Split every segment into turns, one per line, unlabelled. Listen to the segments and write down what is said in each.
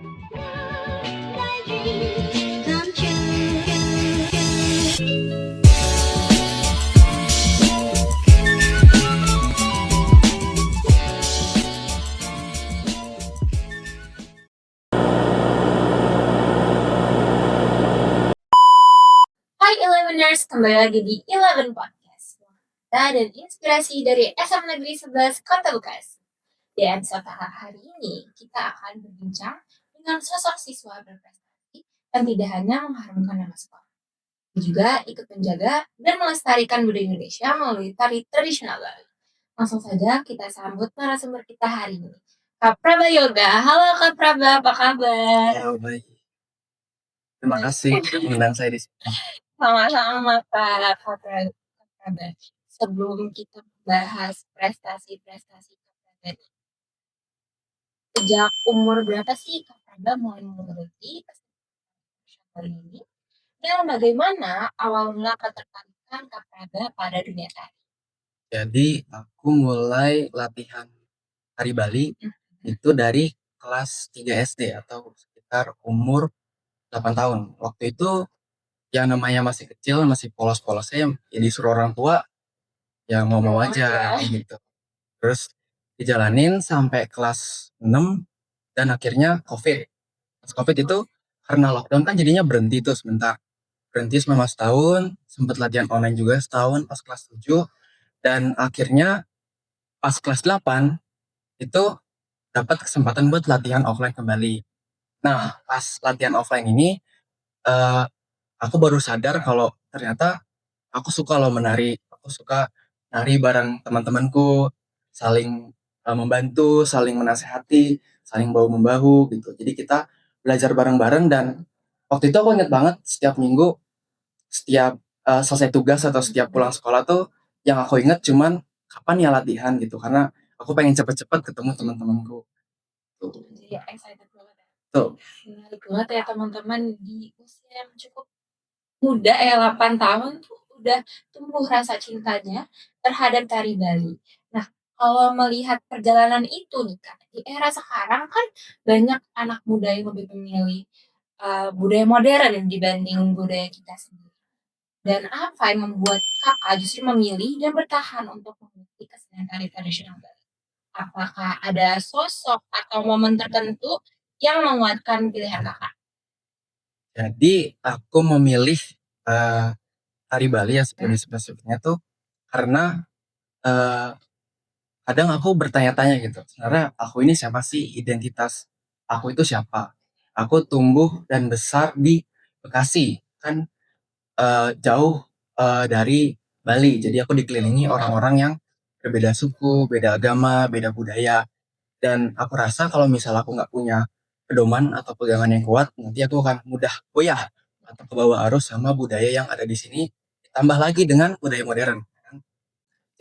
My dreams come true.
Hai Eleveners, kembali lagi di Eleven Podcast. Dan inspirasi dari SM Negeri 11 Kota Bekasi. Di episode hari ini, kita akan berbincang dengan sosok siswa berprestasi yang tidak hanya mengharumkan nama sekolah, tapi juga ikut menjaga dan melestarikan budaya Indonesia melalui tari tradisional Bali. Langsung saja kita sambut narasumber kita hari ini, Kak Praba Yoga. Halo Kak Praba, apa kabar?
Halo, baik. Terima kasih mengundang saya di sini.
Sama-sama Kak Praba. Sebelum kita bahas prestasi-prestasi Kak Praba, sejak umur berapa sih Kak Praba mulai menggeluti kali ini? Dan bagaimana awal mula ketertarikan Kak Praba pada dunia tari?
Jadi aku mulai latihan tari Bali itu dari kelas 3 SD atau sekitar umur 8 tahun. Waktu itu yang namanya masih kecil, masih polos-polosnya, ya disuruh orang tua, ya mau-mau aja gitu. Terus dijalanin sampai kelas 6 dan akhirnya COVID. Pas COVID itu karena lockdown kan jadinya berhenti tuh sebentar. Berhenti selama setahun, sempat latihan online juga setahun pas kelas 7, dan akhirnya pas kelas 8 itu dapat kesempatan buat latihan offline kembali. Nah, pas latihan offline ini eh, aku baru sadar kalau ternyata aku suka loh menari. Aku suka nari bareng teman-temanku, saling membantu, saling menasehati, saling bahu membahu gitu. Jadi kita belajar bareng-bareng, dan waktu itu aku ingat banget setiap minggu, setiap selesai tugas atau setiap pulang sekolah tuh yang aku ingat cuman kapan ya latihan gitu, karena aku pengen cepet-cepet ketemu teman-temanku tuh.
Jadi excited banget ya.
Tuh.
Menarik banget ya teman-teman, di usia yang cukup muda ya 8 tahun tuh udah tumbuh rasa cintanya terhadap tari Bali. Nah, kalau melihat perjalanan itu nih Kak, di era sekarang kan banyak anak muda yang lebih memilih budaya modern dibanding budaya kita sendiri. Dan apa yang membuat Kakak justru memilih dan bertahan untuk mengikuti kesenian tari tradisional Bali? Apakah ada sosok atau momen tertentu yang menguatkan pilihan Kakak?
Jadi aku memilih eh, tari Bali ya lebih spesifiknya tuh karena eh, kadang aku bertanya-tanya gitu, sebenarnya aku ini siapa sih, identitas aku itu siapa. Aku tumbuh dan besar di Bekasi kan, jauh dari Bali, jadi aku dikelilingi orang-orang yang berbeda suku, beda agama, beda budaya. Dan aku rasa kalau misal aku nggak punya pedoman atau pegangan yang kuat, nanti aku akan mudah goyah atau kebawa arus sama budaya yang ada di sini, ditambah lagi dengan budaya modern.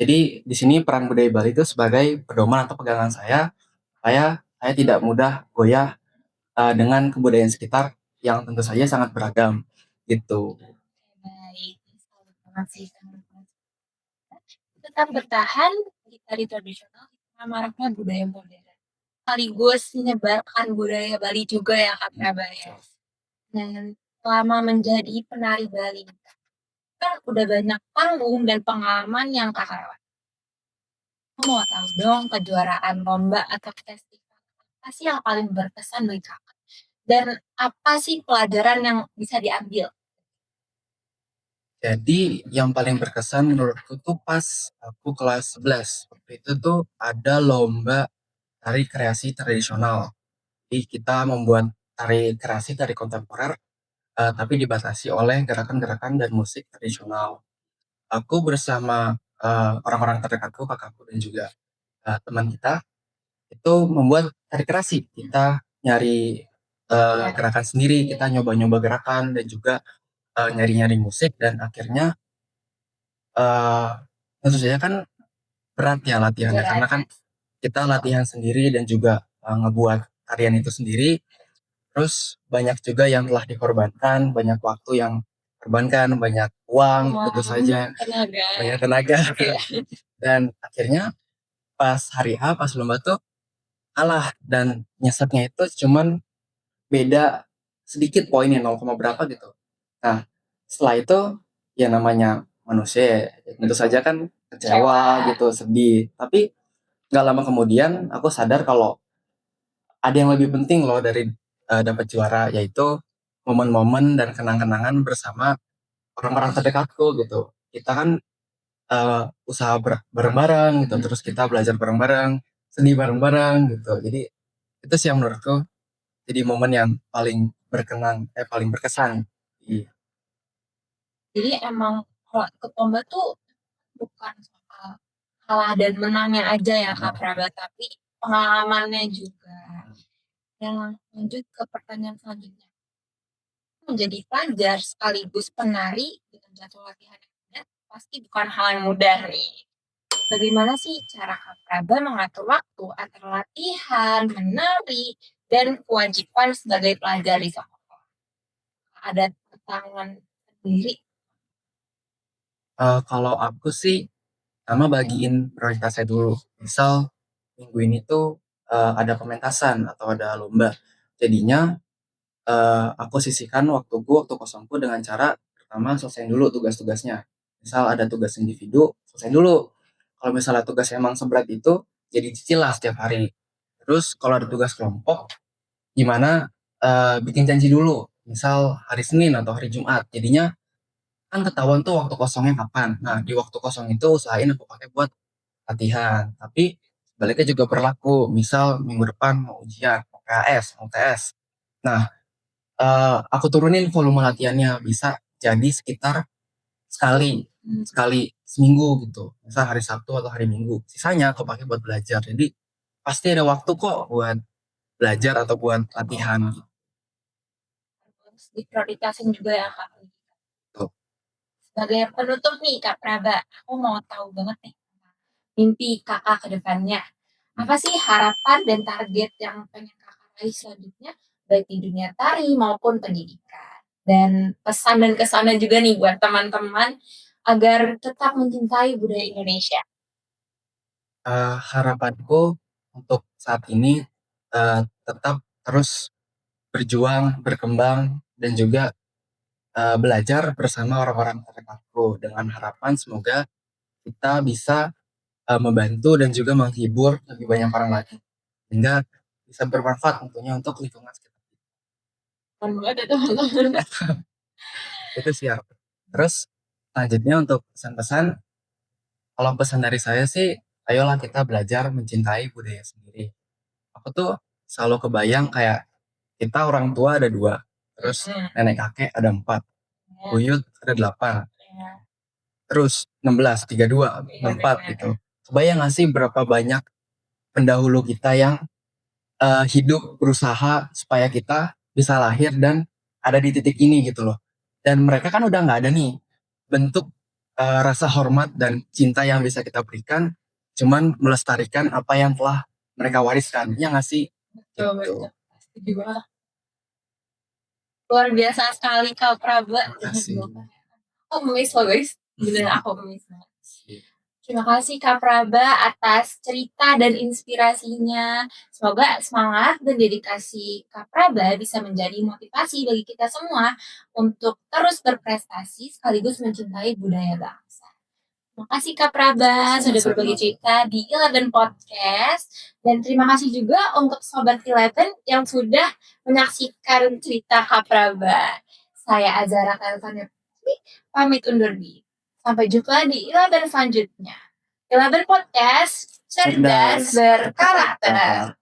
Jadi di sini peran budaya Bali itu sebagai pedoman atau pegangan saya, supaya saya tidak mudah goyah dengan kebudayaan sekitar yang tentu saja sangat beragam gitu.
Baik, salut banget sih sama tetap bertahan di tari tradisional sama maraknya budaya modern. Sekaligus menyebarkan budaya Bali juga ya Kak Prabaya. Dan selama menjadi penari Bali, kan udah banyak panggung dan pengalaman yang Kakak lewat. Aku mau tahu dong kejuaraan lomba atau festival apa sih yang paling berkesan bagi Kakak? Dan apa sih pelajaran yang bisa diambil?
Jadi yang paling berkesan menurutku tuh pas aku kelas 11. Waktu itu tuh ada lomba tari kreasi tradisional. Jadi kita membuat tari kreasi, tari kontemporer, tapi dibatasi oleh gerakan-gerakan dan musik tradisional. Aku bersama orang-orang terdekatku, kakakku dan juga teman kita, itu membuat tari kreasi. Kita nyari gerakan sendiri, kita nyoba-nyoba gerakan dan juga nyari-nyari musik, dan akhirnya tentu saja kan berat ya latihannya, karena kan kita latihan sendiri dan juga ngebuat tarian itu sendiri. Terus banyak juga yang telah dikorbankan, banyak waktu yang korbankan, banyak uang, tentu saja,
Tenaga.
banyak tenaga. Dan akhirnya pas hari H, pas lomba tuh kalah, dan nyesetnya itu cuman beda sedikit poinnya 0, berapa gitu. Nah, setelah itu ya namanya manusia ya, tentu saja kan kecewa gitu, sedih. Tapi nggak lama kemudian aku sadar kalau ada yang lebih penting loh dari dapat juara, yaitu momen-momen dan kenang-kenangan bersama orang-orang terdekatku gitu. Kita kan usaha bareng-bareng gitu, terus kita belajar bareng-bareng, sedih bareng-bareng gitu. Jadi itu sih yang menurutku jadi momen yang paling berkesan. Iya.
Jadi emang kalau ikut lomba tuh bukan soal kalah dan menangnya aja ya Kak Praba, tapi pengalamannya juga. Yang lanjut ke pertanyaan selanjutnya. Menjadi pelajar sekaligus penari dengan jadwal latihan yang padat pasti bukan hal yang mudah nih. Bagaimana sih cara Kak Praba mengatur waktu antara latihan, menari, dan kewajiban sebagai pelajar di sekolah? Ada tantangan sendiri?
Kalau aku sih sama bagiin prioritasnya dulu. Misal minggu ini tuh ada pementasan atau ada lomba. Jadinya aku sisihkan waktu kosongku dengan cara pertama selesaiin dulu tugas-tugasnya. Misal ada tugas individu, selesaiin dulu. Kalau misalnya tugas emang seberat itu, jadi cicil lah setiap hari. Terus kalau ada tugas kelompok, gimana bikin janji dulu. Misal hari Senin atau hari Jumat. Jadinya kan ketahuan tuh waktu kosongnya kapan. Nah, di waktu kosong itu usahain aku pakai buat latihan. Tapi sebaliknya juga berlaku. Misal minggu depan mau ujian, mau PAS, mau TS. Nah, aku turunin volume latihannya, bisa jadi sekitar sekali sekali seminggu gitu. Misal hari Sabtu atau hari Minggu. Sisanya aku pakai buat belajar. Jadi pasti ada waktu kok buat belajar atau buat latihan
Harus diprioritasin juga ya Kak.
gitu.
Sebagai penutup nih Kak Praba, aku mau tahu banget nih mimpi kakak ke depannya. Apa sih harapan dan target yang pengen kakak raih selanjutnya, baik di dunia tari maupun pendidikan? Dan pesan dan kesannya juga nih buat teman-teman agar tetap mencintai budaya Indonesia.
Harapanku untuk saat ini tetap terus berjuang, berkembang, dan juga belajar bersama orang-orang terdekatku dengan harapan semoga kita bisa membantu dan juga menghibur lebih banyak orang lagi sehingga bisa bermanfaat tentunya untuk lingkungan sekitar kita.
Mohon banget ya teman-teman.
Itu sih harapan. Terus selanjutnya untuk pesan-pesan, kalau pesan dari saya sih, ayolah kita belajar mencintai budaya sendiri. Aku tuh selalu kebayang kayak kita orang tua ada 2, terus nenek kakek ada 4, buyut ada 8, terus 16, 32, 4 gitu. Kebayang gak sih berapa banyak pendahulu kita yang hidup berusaha supaya kita bisa lahir dan ada di titik ini gitu loh. Dan mereka kan udah nggak ada nih bentuk rasa hormat dan cinta yang bisa kita berikan, cuman melestarikan apa yang telah mereka wariskan. Ya nggak sih? Gitu.
Setuju banget. Luar biasa sekali Kak Praba.
Makasih.
Aku ngemis loh guys. Beneran aku ngemis banget. Terima kasih Kak Praba atas cerita dan inspirasinya. Semoga semangat dan dedikasi Kak Praba bisa menjadi motivasi bagi kita semua untuk terus berprestasi sekaligus mencintai budaya bangsa. Terima kasih Kak Praba sudah berbagi cerita di Eleven Podcast. Dan terima kasih juga untuk Sobat Eleven yang sudah menyaksikan cerita Kak Praba. Saya Azara Kalvania pamit undur diri. Sampai jumpa di Eleven selanjutnya. Eleven Podcast, cerdas berkarakter.